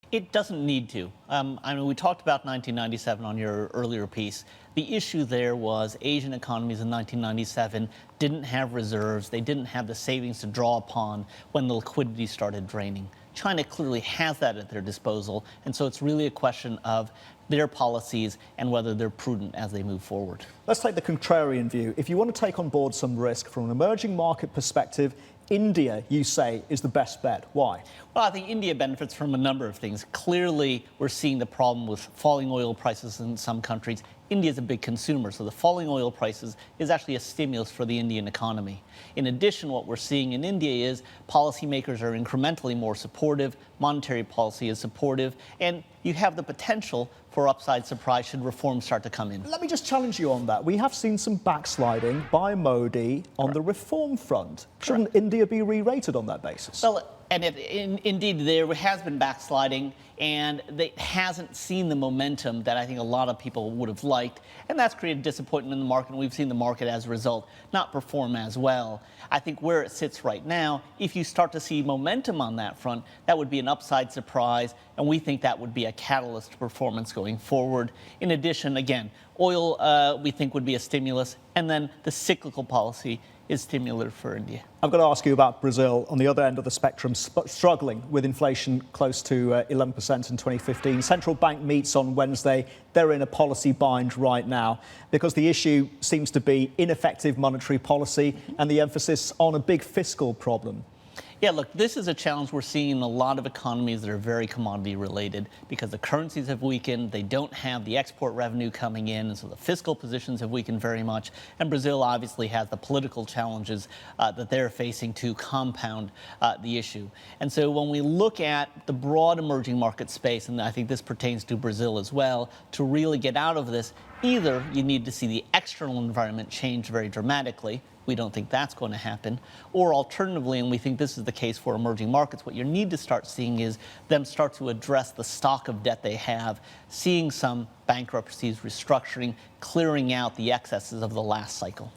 It doesn't need to. I mean, we talked about 1997 on your earlier piece. The issue there was Asian economies in 1997 didn't have reserves. They didn't have the savings to draw upon when the liquidity started draining. China clearly has that at their disposal, and so it's really a question of their policies and whether they're prudent as they move forward. Let's take the contrarian view. If you want to take on board some risk from an emerging market perspective, India, you say, is the best bet. Why? Well, I think India benefits from a number of things. Clearly, we're seeing the problem with falling oil prices in some countries. India is a big consumer, so the falling oil prices is actually a stimulus for the Indian economy. In addition, what we're seeing in India is policymakers are incrementally more supportive, monetary policy is supportive, and you have the potential for upside surprise should reforms start to come in. Let me just challenge you on that. We have seen some backsliding by Modi on the reform front. Shouldn't India be re-rated on that basis? Well, and indeed, there has been backsliding, and it hasn't seen the momentum that I think a lot of people would have liked, and that's created disappointment in the market, and we've seen the market as a result not perform as well. I think where it sits right now, if you start to see momentum on that front, that would be an upside surprise, and we think that would be a catalyst to performance going forward. In addition, again, oil we think would be a stimulus, and then the cyclical policy is stimulative for India. I've got to ask you about Brazil on the other end of the spectrum, struggling with inflation close to 11% in 2015. Central bank meets on Wednesday. They're in a policy bind right now because the issue seems to be ineffective monetary policy and the emphasis on a big fiscal problem. Yeah, look, this is a challenge we're seeing in a lot of economies that are very commodity related because the currencies have weakened, they don't have the export revenue coming in, and so the fiscal positions have weakened very much. And Brazil obviously has the political challenges that they're facing to compound the issue. And so when we look at the broad emerging market space, and I think this pertains to Brazil as well, to really get out of this, either you need to see the external environment change very dramatically. We don't think that's going to happen. Or alternatively, and we think this is the case for emerging markets, what you need to start seeing is them start to address the stock of debt they have, seeing some bankruptcies, restructuring, clearing out the excesses of the last cycle.